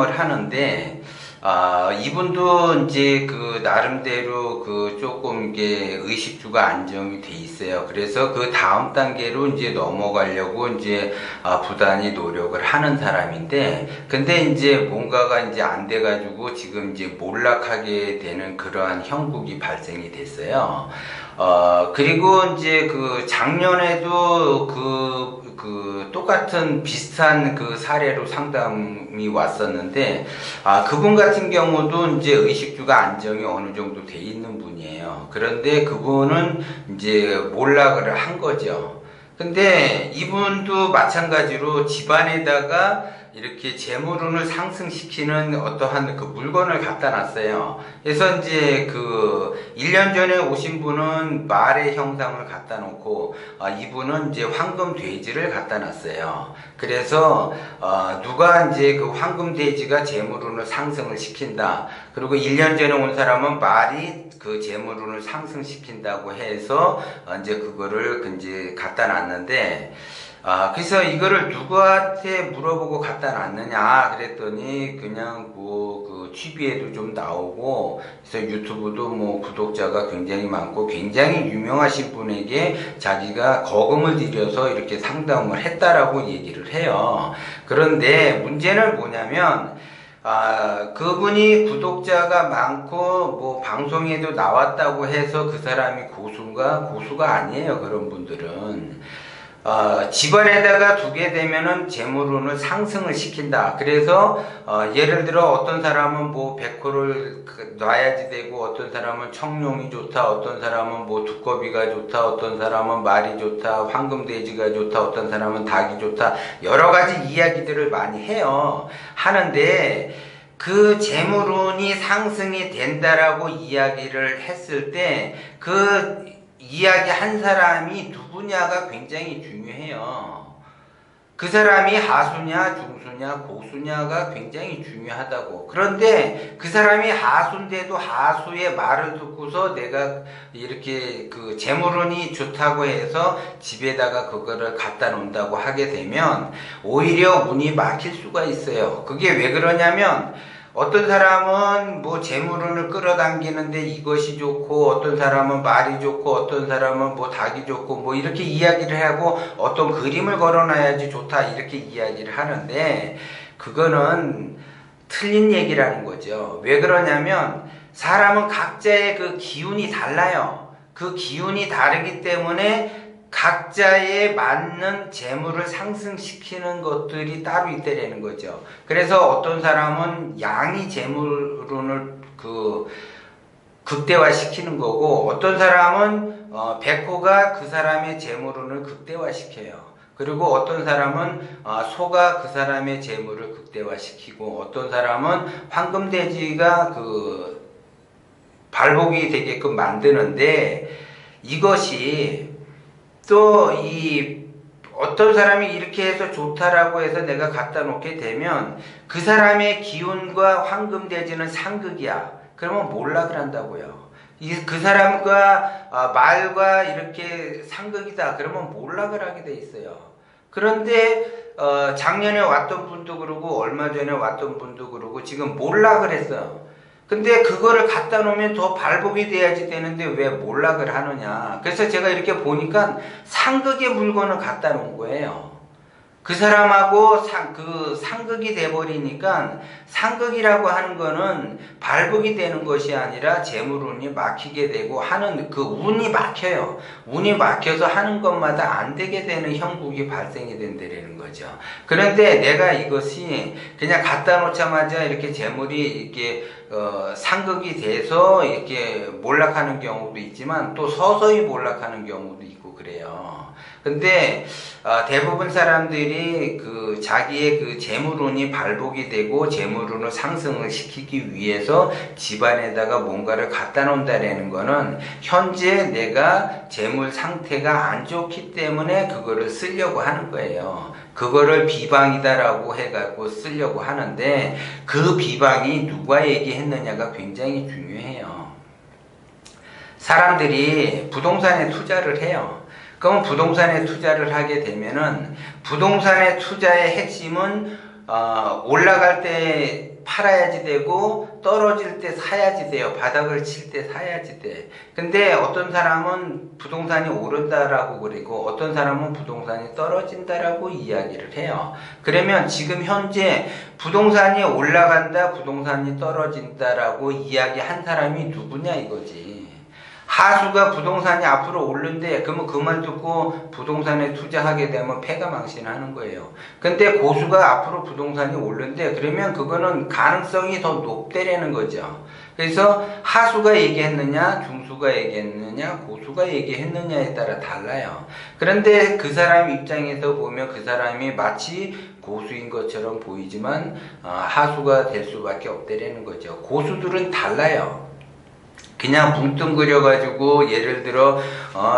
을 하는데, 이분도 이제 그 나름대로 그 조금 이게 의식주가 안정이 돼 있어요. 그래서 그 다음 단계로 이제 넘어가려고 이제 부단히 노력을 하는 사람인데, 근데 이제 뭔가가 이제 안 돼가지고 지금 이제 몰락하게 되는 그러한 형국이 발생이 됐어요. 그리고 이제 그 작년에도 똑같은 비슷한 그 사례로 상담이 왔었는데, 그분 같은 경우도 이제 의식주가 안정이 어느 정도 돼 있는 분이에요. 그런데 그분은 이제 몰락을 한 거죠. 근데 이분도 마찬가지로 집안에다가 이렇게 재물운을 상승시키는 어떠한 그 물건을 갖다 놨어요. 그래서 이제 그 1년 전에 오신 분은 말의 형상을 갖다 놓고, 이분은 이제 황금 돼지를 갖다 놨어요. 그래서 누가 이제 그 황금 돼지가 재물운을 상승을 시킨다. 그리고 1년 전에 온 사람은 말이 그 재물운을 상승시킨다고 해서 이제 그거를 이제 갖다 놨는데, 그래서 이거를 누구한테 물어보고 갖다 놨느냐 그랬더니 그냥 그 TV에도 좀 나오고, 그래서 유튜브도 뭐 구독자가 굉장히 많고 굉장히 유명하신 분에게 자기가 거금을 들여서 이렇게 상담을 했다라고 얘기를 해요. 그런데 문제는 뭐냐면, 그분이 구독자가 많고 뭐 방송에도 나왔다고 해서 그 사람이 고수가 아니에요. 그런 분들은 집안에다가 두게 되면은 재물운을 상승을 시킨다. 그래서 예를 들어 어떤 사람은 뭐 백호를 놔야지 되고, 어떤 사람은 청룡이 좋다, 어떤 사람은 뭐 두꺼비가 좋다, 어떤 사람은 말이 좋다, 황금돼지가 좋다, 어떤 사람은 닭이 좋다, 여러 가지 이야기들을 많이 해요. 하는데 그 재물운이 상승이 된다라고 이야기를 했을 때 그 이야기 한 사람이 누구냐가 굉장히 중요해요. 그 사람이 하수냐, 중수냐, 고수냐가 굉장히 중요하다고. 그런데 그 사람이 하수인데도 하수의 말을 듣고서 내가 이렇게 그 재물운이 좋다고 해서 집에다가 그거를 갖다 놓는다고 하게 되면 오히려 운이 막힐 수가 있어요. 그게 왜 그러냐면, 어떤 사람은 뭐 재물운을 끌어당기는데 이것이 좋고, 어떤 사람은 말이 좋고, 어떤 사람은 뭐 닭이 좋고, 뭐 이렇게 이야기를 하고, 어떤 그림을 걸어놔야지 좋다 이렇게 이야기를 하는데, 그거는 틀린 얘기라는 거죠. 왜 그러냐면 사람은 각자의 그 기운이 달라요. 그 기운이 다르기 때문에 각자에 맞는 재물을 상승시키는 것들이 따로 있다라는 거죠. 그래서 어떤 사람은 양이 재물운을 극대화시키는 거고, 어떤 사람은 백호가 그 사람의 재물운을 극대화시켜요. 그리고 어떤 사람은 소가 그 사람의 재물을 극대화시키고, 어떤 사람은 황금돼지가 그 발복이 되게끔 만드는데, 이것이 또 어떤 사람이 이렇게 해서 좋다라고 해서 내가 갖다 놓게 되면 그 사람의 기운과 황금돼지는 상극이야. 그러면 몰락을 한다고요. 그 사람과 말과 이렇게 상극이다. 그러면 몰락을 하게 돼 있어요. 그런데 작년에 왔던 분도 그러고, 얼마 전에 왔던 분도 그러고, 지금 몰락을 했어요. 근데 그거를 갖다 놓으면 더 발복이 돼야지 되는데 왜 몰락을 하느냐. 그래서 제가 이렇게 보니까 상극의 물건을 갖다 놓은 거예요. 그 사람하고 상극이 돼버리니까, 상극이라고 하는 거는 발복이 되는 것이 아니라 재물운이 막히게 되고 하는 그 운이 막혀요. 운이 막혀서 하는 것마다 안 되게 되는 형국이 발생이 된다는 거죠. 그런데 내가 이것이 그냥 갖다 놓자마자 이렇게 재물이 이렇게 상극이 돼서 이렇게 몰락하는 경우도 있지만, 또 서서히 몰락하는 경우도 있고 그래요. 근데 대부분 사람들이 그 자기의 그 재물운이 발복이 되고 재물운을 상승을 시키기 위해서 집안에다가 뭔가를 갖다 놓는다라는 거는 현재 내가 재물 상태가 안 좋기 때문에 그거를 쓰려고 하는 거예요. 그거를 비방이다라고 해갖고 쓰려고 하는데, 그 비방이 누가 얘기했느냐가 굉장히 중요해요. 사람들이 부동산에 투자를 해요. 그럼 부동산에 투자를 하게 되면은 부동산의 투자의 핵심은 올라갈 때 팔아야지 되고 떨어질 때 사야지 돼요. 바닥을 칠 때 사야지 돼. 근데 어떤 사람은 부동산이 오른다라고 그리고 어떤 사람은 부동산이 떨어진다라고 이야기를 해요. 그러면 지금 현재 부동산이 올라간다, 부동산이 떨어진다라고 이야기한 사람이 누구냐 이거지. 하수가 부동산이 앞으로 오른대. 그러면 그 말 듣고 부동산에 투자하게 되면 패가망신하는 거예요. 근데 고수가 앞으로 부동산이 오른대. 그러면 그거는 가능성이 더 높대라는 거죠. 그래서 하수가 얘기했느냐, 중수가 얘기했느냐, 고수가 얘기했느냐에 따라 달라요. 그런데 그 사람 입장에서 보면 그 사람이 마치 고수인 것처럼 보이지만 하수가 될 수밖에 없다라는 거죠. 고수들은 달라요. 그냥 뭉뚱그려가지고 예를 들어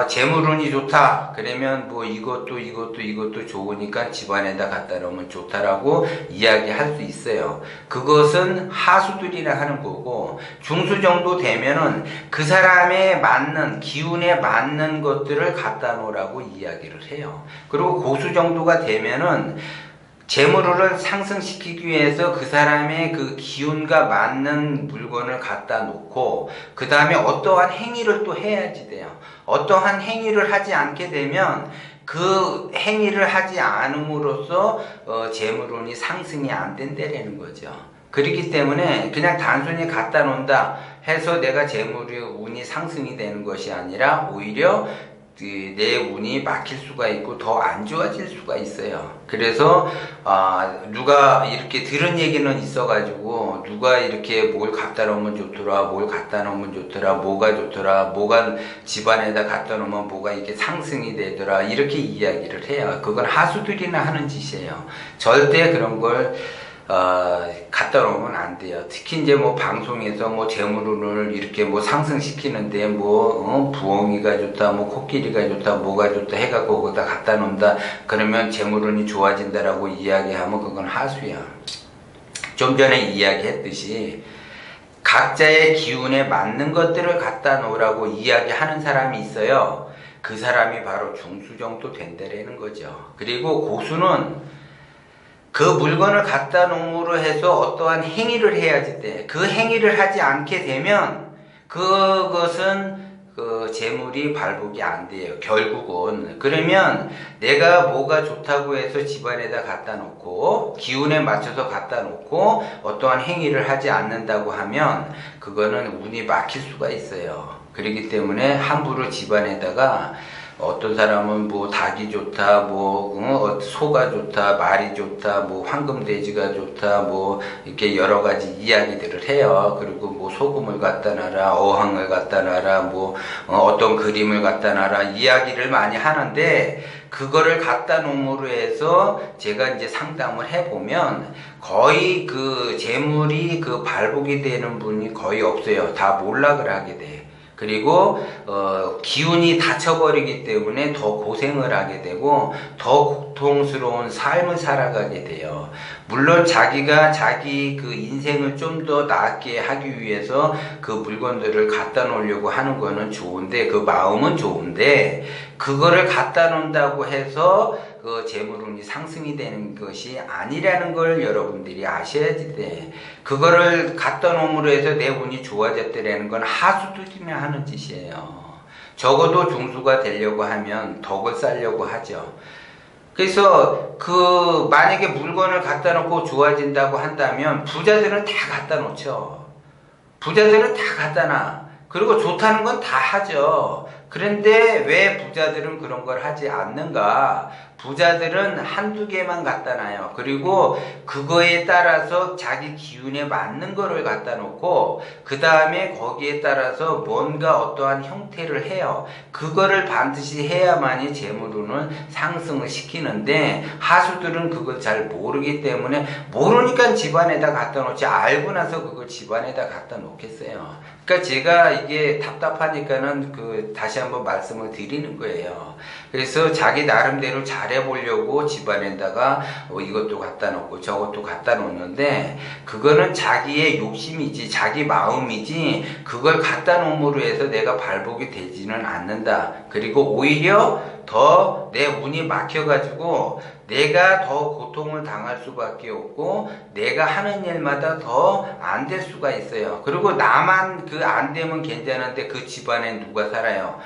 재물운이 좋다 그러면 뭐 이것도 좋으니까 집안에다 갖다 놓으면 좋다라고 이야기할 수 있어요. 그것은 하수들이라 하는 거고, 중수 정도 되면은 그 사람에 맞는 기운에 맞는 것들을 갖다 놓으라고 이야기를 해요. 그리고 고수 정도가 되면은 재물을 상승시키기 위해서 그 사람의 그 기운과 맞는 물건을 갖다 놓고 그 다음에 어떠한 행위를 또 해야지 돼요. 어떠한 행위를 하지 않게 되면 그 행위를 하지 않음으로써 재물운이 상승이 안 된다는 거죠. 그렇기 때문에 그냥 단순히 갖다 놓는다 해서 내가 재물운이 상승이 되는 것이 아니라 오히려 내 운이 막힐 수가 있고 더 안 좋아질 수가 있어요. 그래서 누가 이렇게 들은 얘기는 있어가지고 누가 이렇게 뭘 갖다 놓으면 좋더라, 뭘 갖다 놓으면 좋더라, 뭐가 좋더라, 뭐가 집안에다 갖다 놓으면 뭐가 이렇게 상승이 되더라 이렇게 이야기를 해요. 그건 하수들이나 하는 짓이에요. 절대 그런 걸 갖다 놓으면 안 돼요. 특히 이제 뭐 방송에서 뭐 재물운을 이렇게 뭐 상승시키는데 뭐 부엉이가 좋다, 뭐 코끼리가 좋다, 뭐가 좋다 해갖고 거기다 갖다 놓는다. 그러면 재물운이 좋아진다라고 이야기하면 그건 하수야. 좀 전에 이야기했듯이 각자의 기운에 맞는 것들을 갖다 놓으라고 이야기하는 사람이 있어요. 그 사람이 바로 중수 정도 된다라는 거죠. 그리고 고수는 그 물건을 갖다 놓음으로 해서 어떠한 행위를 해야지 돼. 그 행위를 하지 않게 되면 그것은 그 재물이 발복이 안 돼요. 결국은. 그러면 내가 뭐가 좋다고 해서 집안에다 갖다 놓고 기운에 맞춰서 갖다 놓고 어떠한 행위를 하지 않는다고 하면 그거는 운이 막힐 수가 있어요. 그렇기 때문에 함부로 집안에다가 어떤 사람은 뭐 닭이 좋다, 뭐 소가 좋다, 말이 좋다, 뭐 황금돼지가 좋다, 뭐 이렇게 여러 가지 이야기들을 해요. 그리고 뭐 소금을 갖다 놔라, 어항을 갖다 놔라, 뭐 어떤 그림을 갖다 놔라 이야기를 많이 하는데 그거를 갖다 놓음으로 해서 제가 이제 상담을 해보면 거의 그 재물이 그 발복이 되는 분이 거의 없어요. 다 몰락을 하게 돼. 그리고 기운이 닫혀버리기 때문에 더 고생을 하게 되고 더 고통스러운 삶을 살아가게 돼요. 물론 자기가 자기 그 인생을 좀 더 낫게 하기 위해서 그 물건들을 갖다 놓으려고 하는 거는 좋은데, 그 마음은 좋은데 그거를 갖다 놓는다고 해서 그 재물운이 상승이 되는 것이 아니라는 걸 여러분들이 아셔야지 돼. 그거를 갖다 놓음으로 해서 내 운이 좋아졌다라는 건 하수들이나 하는 짓이에요. 적어도 중수가 되려고 하면 덕을 쌓으려고 하죠. 그래서 그 만약에 물건을 갖다 놓고 좋아진다고 한다면 부자들은 다 갖다 놓죠. 부자들은 다 갖다 놔. 그리고 좋다는 건 다 하죠. 그런데 왜 부자들은 그런 걸 하지 않는가? 부자들은 한두 개만 갖다 놔요. 그리고 그거에 따라서 자기 기운에 맞는 거를 갖다 놓고 그 다음에 거기에 따라서 뭔가 어떠한 형태를 해요. 그거를 반드시 해야만이 재물운을 상승을 시키는데 하수들은 그걸 잘 모르기 때문에 모르니까 집안에다 갖다 놓지 알고 나서 그걸 집안에다 갖다 놓겠어요. 그러니까 제가 이게 답답하니까는 다시 한번 말씀을 드리는 거예요. 그래서 자기 나름대로 잘해보려고 집안에다가 이것도 갖다 놓고 저것도 갖다 놓는데 그거는 자기의 욕심이지 자기 마음이지 그걸 갖다 놓음으로 해서 내가 발복이 되지는 않는다. 그리고 오히려 더 내 운이 막혀가지고 내가 더 고통을 당할 수밖에 없고 내가 하는 일마다 더 안 될 수가 있어요. 그리고 나만 그 안 되면 괜찮은데 그 집안에 누가 살아요?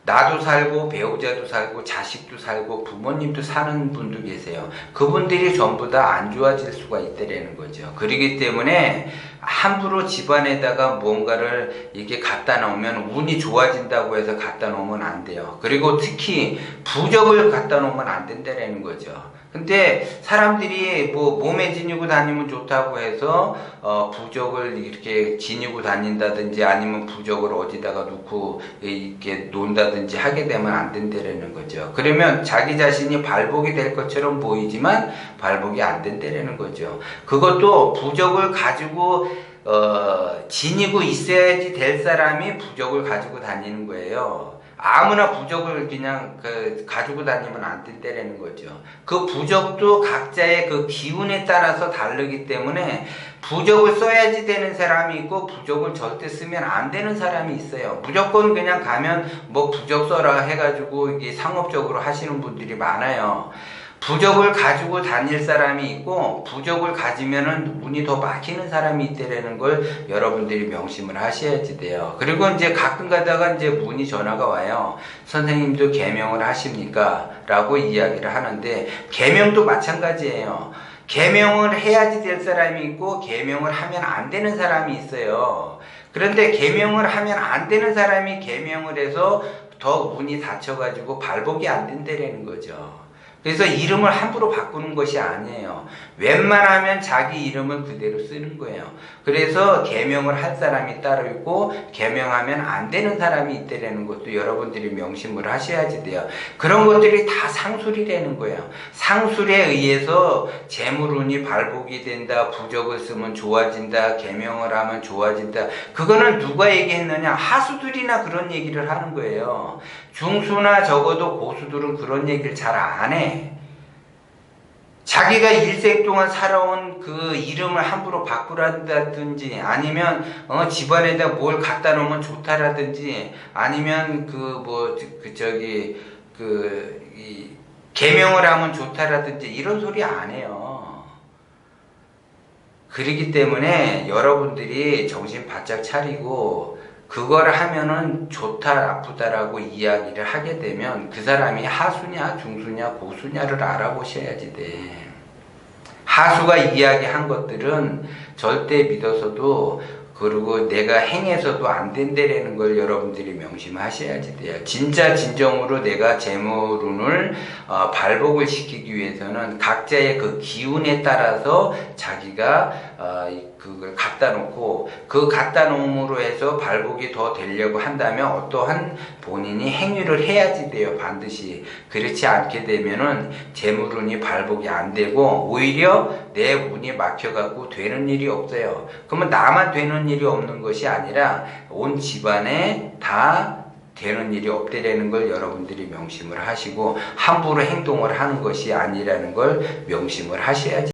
나도 살고 배우자도 살고 자식도 살고 부모님도 사는 분도 계세요. 그분들이 전부 다 안 좋아질 수가 있다라는 거죠. 그렇기 때문에 함부로 집안에다가 뭔가를 이렇게 갖다 놓으면 운이 좋아진다고 해서 갖다 놓으면 안 돼요. 그리고 특히 부적을 갖다 놓으면 안 된다라는 거죠. 근데 사람들이 뭐 몸에 지니고 다니면 좋다고 해서 부적을 이렇게 지니고 다닌다든지 아니면 부적을 어디다가 놓고 이렇게 논다든지 하게 되면 안 된다라는 거죠. 그러면 자기 자신이 발복이 될 것처럼 보이지만 발복이 안 된다라는 거죠. 그것도 부적을 가지고 지니고 있어야지 될 사람이 부적을 가지고 다니는 거예요. 아무나 부적을 그냥 가지고 다니면 안 된다라는 거죠. 그 부적도 각자의 그 기운에 따라서 다르기 때문에 부적을 써야지 되는 사람이 있고 부적을 절대 쓰면 안 되는 사람이 있어요. 무조건 그냥 가면 뭐 부적 써라 해가지고 이게 상업적으로 하시는 분들이 많아요. 부적을 가지고 다닐 사람이 있고 부적을 가지면은 운이 더 막히는 사람이 있다라는 걸 여러분들이 명심을 하셔야지 돼요. 그리고 이제 가끔 가다가 이제 문의 전화가 와요. 선생님도 계명을 하십니까? 라고 이야기를 하는데 계명도 마찬가지예요. 계명을 해야지 될 사람이 있고 계명을 하면 안 되는 사람이 있어요. 그런데 계명을 하면 안 되는 사람이 계명을 해서 더 운이 닫혀가지고 발복이 안 된다라는 거죠. 그래서 이름을 함부로 바꾸는 것이 아니에요. 웬만하면 자기 이름을 그대로 쓰는 거예요. 그래서 계명을 할 사람이 따로 있고 계명하면 안 되는 사람이 있다라는 것도 여러분들이 명심을 하셔야지 돼요. 그런 것들이 다 상술이라는 거예요. 상술에 의해서 재물운이 발복이 된다, 부적을 쓰면 좋아진다, 계명을 하면 좋아진다. 그거는 누가 얘기했느냐? 하수들이나 그런 얘기를 하는 거예요. 중수나 적어도 고수들은 그런 얘기를 잘 안 해. 자기가 일생 동안 살아온 그 이름을 함부로 바꾸라든지 아니면 집안에다 뭘 갖다 놓으면 좋다라든지 아니면 계명을 하면 좋다라든지 이런 소리 안 해요. 그렇기 때문에 여러분들이 정신 바짝 차리고 그걸 하면은 좋다 나쁘다라고 이야기를 하게 되면 그 사람이 하수냐 중수냐 고수냐를 알아보셔야지 돼. 하수가 이야기한 것들은 절대 믿어서도 그리고 내가 행해서도 안 된다라는 걸 여러분들이 명심하셔야지 돼요. 진짜 진정으로 내가 재물운을 발복을 시키기 위해서는 각자의 그 기운에 따라서 자기가 그걸 갖다 놓고 그 갖다 놓음으로 해서 발복이 더 되려고 한다면 어떠한 본인이 행위를 해야지 돼요. 반드시. 그렇지 않게 되면은 재물운이 발복이 안 되고 오히려 내 운이 막혀갖고 되는 일이 없어요. 그러면 나만 되는 일이 없는 것이 아니라 온 집안에 다 되는 일이 없다라는 걸 여러분들이 명심을 하시고 함부로 행동을 하는 것이 아니라는 걸 명심을 하셔야지.